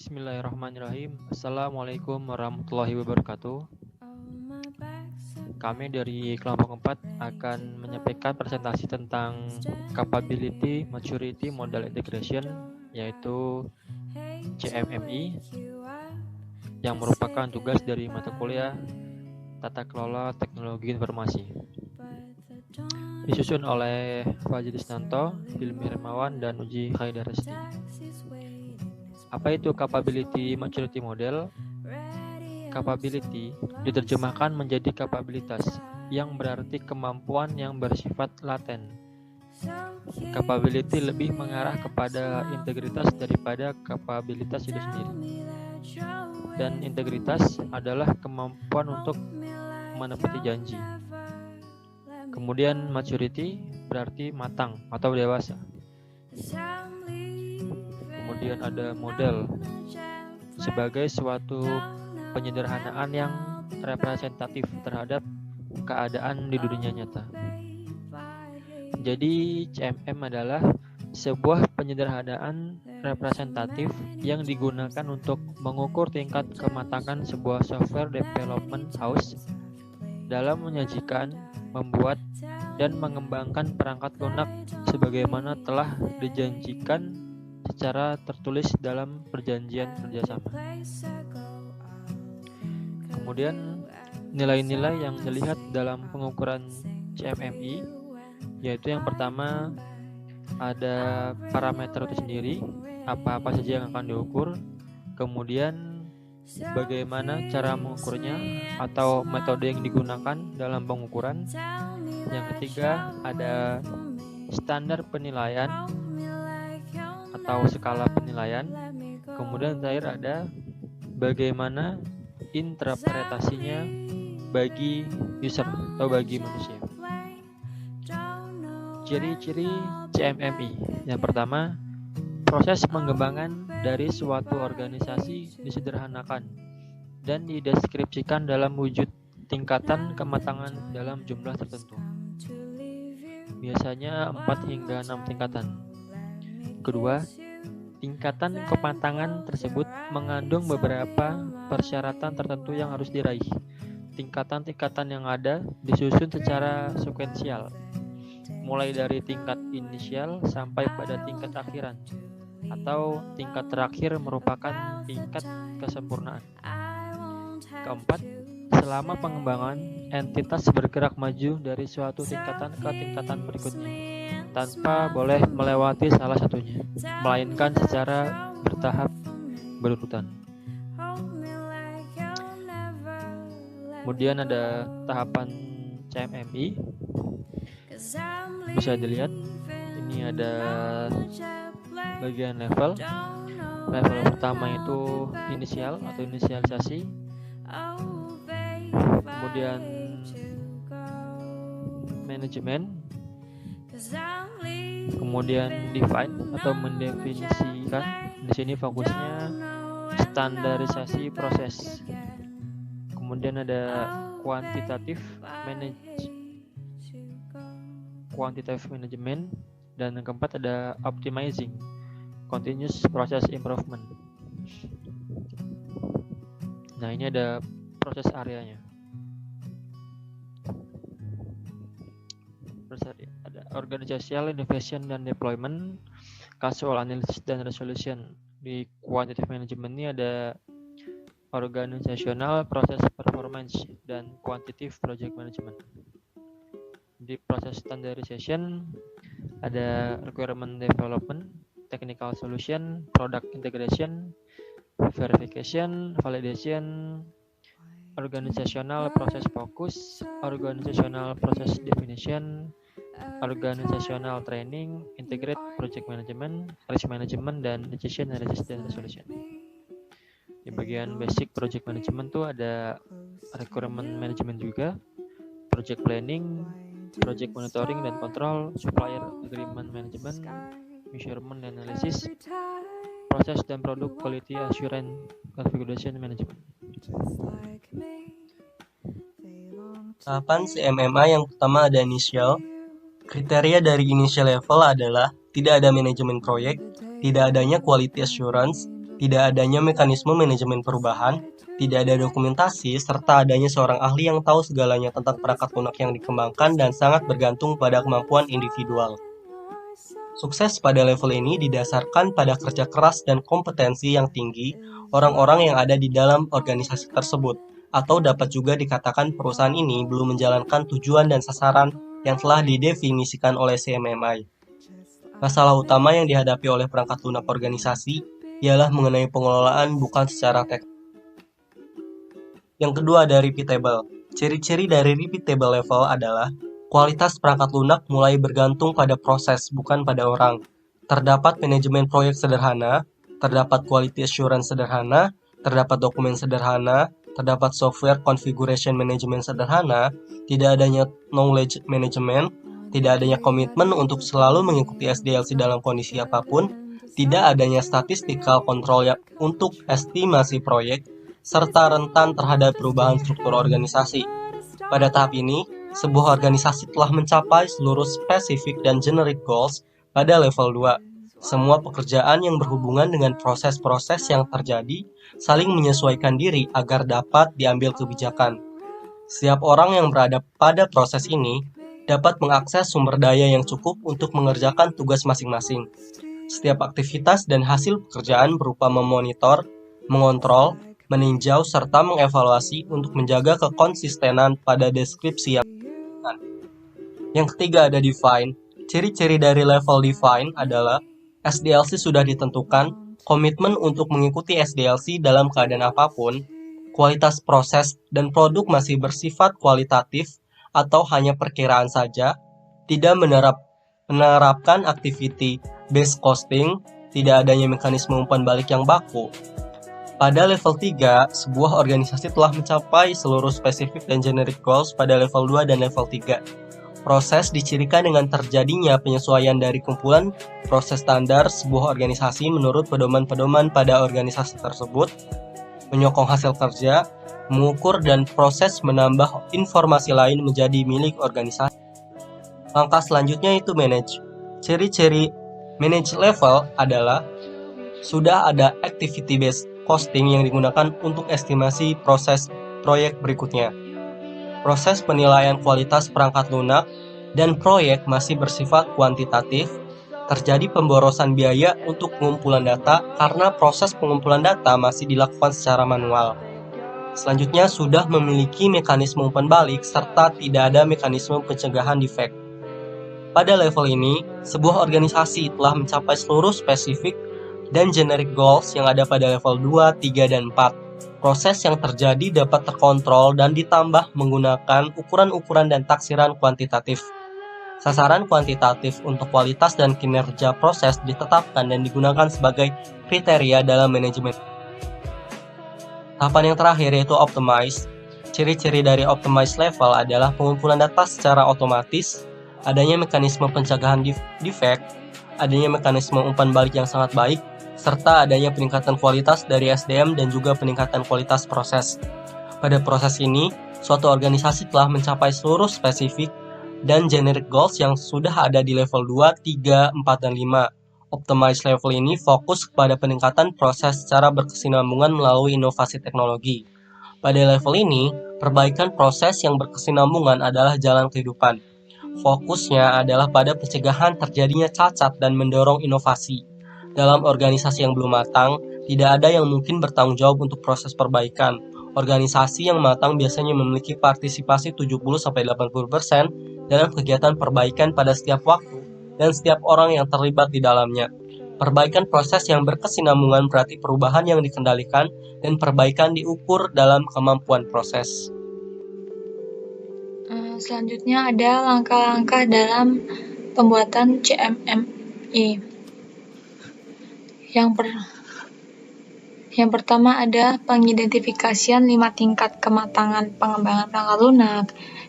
Bismillahirrahmanirrahim. Assalamualaikum warahmatullahi wabarakatuh. Kami dari kelompok 4 akan menyampaikan presentasi tentang Capability Maturity Model Integration, yaitu CMMI, yang merupakan tugas dari mata kuliah Tata Kelola Teknologi Informasi. Disusun oleh Fajri Isnanto, Hilmi Hermawan, dan Uji Khaidaresti. Apa itu Capability Maturity Model? Capability diterjemahkan menjadi kapabilitas, yang berarti kemampuan yang bersifat laten. Capability lebih mengarah kepada integritas daripada kapabilitas itu sendiri. Dan integritas adalah kemampuan untuk menepati janji. Kemudian maturity berarti matang atau dewasa. Kemudian ada model sebagai suatu penyederhanaan yang representatif terhadap keadaan di dunia nyata. Jadi CMM adalah sebuah penyederhanaan representatif yang digunakan untuk mengukur tingkat kematangan sebuah software development house dalam menyajikan, membuat, dan mengembangkan perangkat lunak sebagaimana telah dijanjikan secara tertulis dalam perjanjian kerjasama. Kemudian nilai-nilai yang dilihat dalam pengukuran CMMI, yaitu yang pertama ada parameter itu sendiri, apa-apa saja yang akan diukur, kemudian bagaimana cara mengukurnya atau metode yang digunakan dalam pengukuran. Yang ketiga ada standar penilaian atau skala penilaian. Kemudian terakhir ada bagaimana interpretasinya bagi user atau bagi manusia. Ciri-ciri CMMI. Yang pertama, proses pengembangan dari suatu organisasi disederhanakan dan dideskripsikan dalam wujud tingkatan kematangan dalam jumlah tertentu. Biasanya 4 hingga 6 tingkatan. Kedua, tingkatan kematangan tersebut mengandung beberapa persyaratan tertentu yang harus diraih. Tingkatan-tingkatan yang ada disusun secara sekuensial, mulai dari tingkat inisial sampai pada tingkat akhiran, atau tingkat terakhir merupakan tingkat kesempurnaan. Keempat, selama pengembangan, entitas bergerak maju dari suatu tingkatan ke tingkatan berikutnya, tanpa boleh melewati salah satunya, melainkan secara bertahap berurutan. Kemudian ada tahapan CMMI. Bisa dilihat, ini ada bagian level. Level pertama itu inisial atau inisialisasi. Kemudian manajemen. Kemudian define atau mendefinisikan. Di sini fokusnya standarisasi proses. Kemudian ada quantitative management, dan yang keempat ada optimizing, continuous process improvement. Nah, ini ada proses areanya. Ada organizational innovation dan deployment, casual analysis dan resolution. Di quantitative management ini ada organizational process performance dan quantitative project management. Di proses standardization ada requirement development, technical solution, product integration, verification, validation, organizational process focus, organizational process definition, organizational training, integrate project management, risk management, dan decision analysis dan resolution. Di bagian basic project management tuh ada requirement management juga, project planning, project monitoring dan control, supplier agreement management, measurement analysis, proses dan produk quality assurance, configuration management. Tahapan CMMI yang pertama ada initial. Kriteria dari initial level adalah tidak ada manajemen proyek, tidak adanya quality assurance, tidak adanya mekanisme manajemen perubahan, tidak ada dokumentasi, serta adanya seorang ahli yang tahu segalanya tentang perangkat lunak yang dikembangkan dan sangat bergantung pada kemampuan individual. Sukses pada level ini didasarkan pada kerja keras dan kompetensi yang tinggi orang-orang yang ada di dalam organisasi tersebut, atau dapat juga dikatakan perusahaan ini belum menjalankan tujuan dan sasaran yang telah didefinisikan oleh CMMI. Masalah utama yang dihadapi oleh perangkat lunak organisasi ialah mengenai pengelolaan bukan secara teknis. Yang kedua ada repeatable. Ciri-ciri dari repeatable level adalah kualitas perangkat lunak mulai bergantung pada proses, bukan pada orang. Terdapat manajemen proyek sederhana, terdapat quality assurance sederhana, terdapat dokumen sederhana, terdapat software configuration management sederhana, tidak adanya knowledge management, tidak adanya komitmen untuk selalu mengikuti SDLC dalam kondisi apapun, tidak adanya statistical control untuk estimasi proyek, serta rentan terhadap perubahan struktur organisasi. Pada tahap ini, sebuah organisasi telah mencapai seluruh spesifik dan generic goals pada level 2. Semua pekerjaan yang berhubungan dengan proses-proses yang terjadi saling menyesuaikan diri agar dapat diambil kebijakan. Setiap orang yang berada pada proses ini dapat mengakses sumber daya yang cukup untuk mengerjakan tugas masing-masing. Setiap aktivitas dan hasil pekerjaan berupa memonitor, mengontrol, meninjau, serta mengevaluasi untuk menjaga kekonsistenan pada deskripsi yang diberikan. Yang ketiga ada define. Ciri-ciri dari level define adalah SDLC sudah ditentukan, komitmen untuk mengikuti SDLC dalam keadaan apapun, kualitas proses dan produk masih bersifat kualitatif atau hanya perkiraan saja, tidak menerapkan activity based costing, tidak adanya mekanisme umpan balik yang baku. Pada level 3, sebuah organisasi telah mencapai seluruh spesifik dan generic goals pada level 2 dan level 3. Proses dicirikan dengan terjadinya penyesuaian dari kumpulan proses standar sebuah organisasi menurut pedoman-pedoman pada organisasi tersebut, menyokong hasil kerja, mengukur dan proses menambah informasi lain menjadi milik organisasi. Langkah selanjutnya itu manage. Ciri-ciri manage level adalah sudah ada activity based costing yang digunakan untuk estimasi proses proyek berikutnya. Proses penilaian kualitas perangkat lunak dan proyek masih bersifat kuantitatif. Terjadi pemborosan biaya untuk pengumpulan data karena proses pengumpulan data masih dilakukan secara manual. Selanjutnya sudah memiliki mekanisme umpan balik serta tidak ada mekanisme pencegahan defect. Pada level ini, sebuah organisasi telah mencapai seluruh spesifik dan generic goals yang ada pada level 2, 3, dan 4. Proses yang terjadi dapat terkontrol dan ditambah menggunakan ukuran-ukuran dan taksiran kuantitatif. Sasaran kuantitatif untuk kualitas dan kinerja proses ditetapkan dan digunakan sebagai kriteria dalam manajemen. Tahapan yang terakhir yaitu optimize. Ciri-ciri dari optimize level adalah pengumpulan data secara otomatis, adanya mekanisme pencegahan defect, adanya mekanisme umpan balik yang sangat baik, serta adanya peningkatan kualitas dari SDM dan juga peningkatan kualitas proses. Pada proses ini, suatu organisasi telah mencapai seluruh spesifik dan generic goals yang sudah ada di level 2, 3, 4, dan 5. Optimize level ini fokus kepada peningkatan proses secara berkesinambungan melalui inovasi teknologi. Pada level ini, perbaikan proses yang berkesinambungan adalah jalan kehidupan. Fokusnya adalah pada pencegahan terjadinya cacat dan mendorong inovasi. Dalam organisasi yang belum matang, tidak ada yang mungkin bertanggung jawab untuk proses perbaikan. Organisasi yang matang biasanya memiliki partisipasi 70-80% dalam kegiatan perbaikan pada setiap waktu dan setiap orang yang terlibat di dalamnya. Perbaikan proses yang berkesinambungan berarti perubahan yang dikendalikan dan perbaikan diukur dalam kemampuan proses. Selanjutnya ada langkah-langkah dalam pembuatan CMMI. Yang pertama ada pengidentifikasian 5 tingkat kematangan pengembangan perangkat lunak.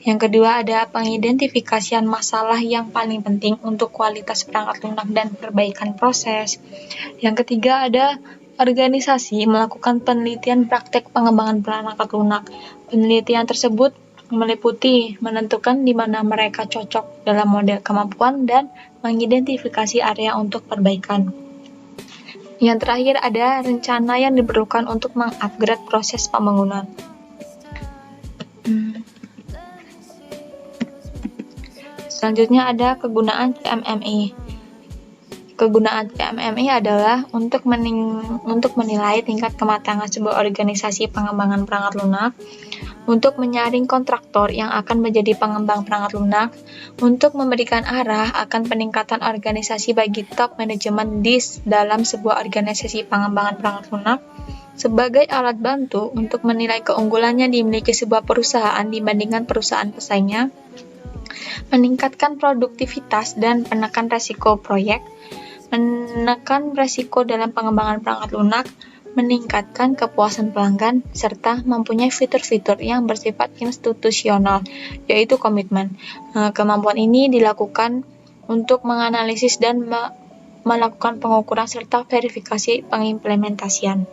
Yang kedua ada pengidentifikasian masalah yang paling penting untuk kualitas perangkat lunak dan perbaikan proses. Yang ketiga ada organisasi melakukan penelitian praktek pengembangan perangkat lunak. Penelitian tersebut meliputi menentukan di mana mereka cocok dalam model kemampuan dan mengidentifikasi area untuk perbaikan. Yang terakhir ada rencana yang diperlukan untuk mengupgrade proses pembangunan. Selanjutnya ada kegunaan CMMI. Kegunaan CMMI adalah untuk menilai tingkat kematangan sebuah organisasi pengembangan perangkat lunak, untuk menyaring kontraktor yang akan menjadi pengembang perangkat lunak, untuk memberikan arah akan peningkatan organisasi bagi top manajemen di dalam sebuah organisasi pengembangan perangkat lunak, sebagai alat bantu untuk menilai keunggulannya dimiliki sebuah perusahaan dibandingkan perusahaan pesaingnya, meningkatkan produktivitas dan menekan resiko proyek, menekan resiko dalam pengembangan perangkat lunak, meningkatkan kepuasan pelanggan, serta mempunyai fitur-fitur yang bersifat institusional, yaitu komitmen. Kemampuan ini dilakukan untuk menganalisis dan melakukan pengukuran serta verifikasi pengimplementasian.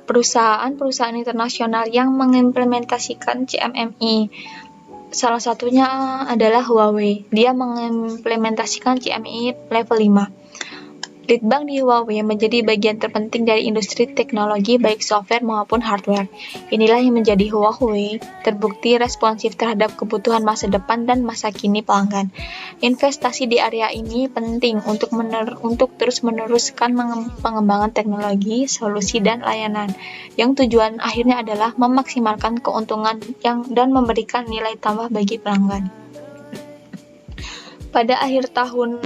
Perusahaan-perusahaan internasional yang mengimplementasikan CMMI. Salah satunya adalah Huawei. Dia mengimplementasikan CMMI level 5. Litbang di Huawei menjadi bagian terpenting dari industri teknologi baik software maupun hardware. Inilah yang menjadi Huawei terbukti responsif terhadap kebutuhan masa depan dan masa kini pelanggan. Investasi di area ini penting untuk terus meneruskan pengembangan teknologi, solusi, dan layanan, yang tujuan akhirnya adalah memaksimalkan keuntungan dan memberikan nilai tambah bagi pelanggan. Pada akhir tahun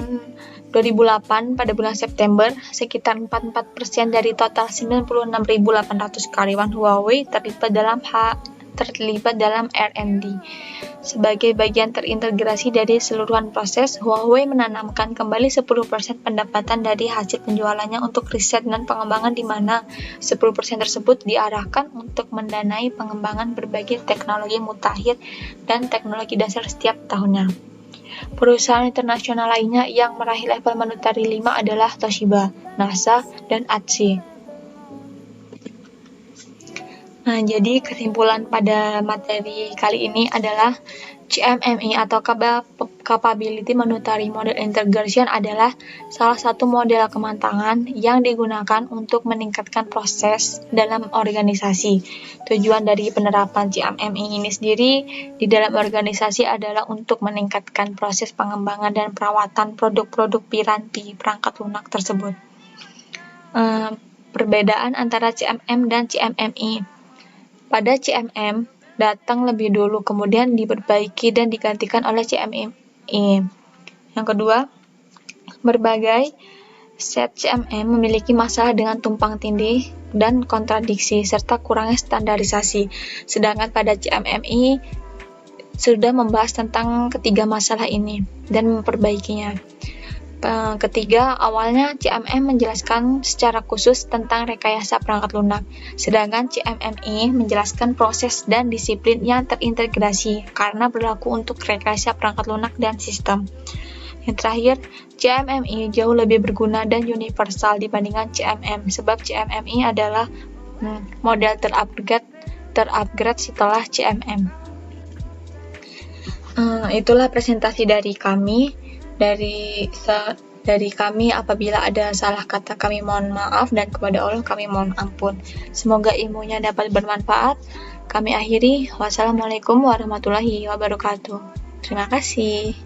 2008, pada bulan September, sekitar 44% dari total 96.800 karyawan Huawei terlibat dalam R&D. Sebagai bagian terintegrasi dari seluruhan proses, Huawei menanamkan kembali 10% pendapatan dari hasil penjualannya untuk riset dan pengembangan, di mana 10% tersebut diarahkan untuk mendanai pengembangan berbagai teknologi mutakhir dan teknologi dasar setiap tahunnya. Perusahaan internasional lainnya yang meraih level monetary 5 adalah Toshiba, NASA, dan ATSI. Jadi kesimpulan pada materi kali ini adalah CMMI atau Capability Monetary Model Integration adalah salah satu model kematangan yang digunakan untuk meningkatkan proses dalam organisasi. Tujuan dari penerapan CMMI ini sendiri di dalam organisasi adalah untuk meningkatkan proses pengembangan dan perawatan produk-produk piranti perangkat lunak tersebut. Perbedaan antara CMM dan CMMI. Pada CMM, datang lebih dulu, kemudian diperbaiki dan digantikan oleh CMMI. Yang kedua, berbagai set CMM memiliki masalah dengan tumpang tindih dan kontradiksi, serta kurangnya standarisasi. Sedangkan pada CMMI sudah membahas tentang ketiga masalah ini dan memperbaikinya. Ketiga, awalnya CMM menjelaskan secara khusus tentang rekayasa perangkat lunak, sedangkan CMMI menjelaskan proses dan disiplin yang terintegrasi karena berlaku untuk rekayasa perangkat lunak dan sistem. Yang terakhir, CMMI jauh lebih berguna dan universal dibandingkan CMM, sebab CMMI adalah model terupgrade setelah CMM. Itulah presentasi dari kami. Dari kami, apabila ada salah kata kami mohon maaf, dan kepada Allah kami mohon ampun. Semoga ilmunya dapat bermanfaat. Kami akhiri. Wassalamualaikum warahmatullahi wabarakatuh. Terima kasih.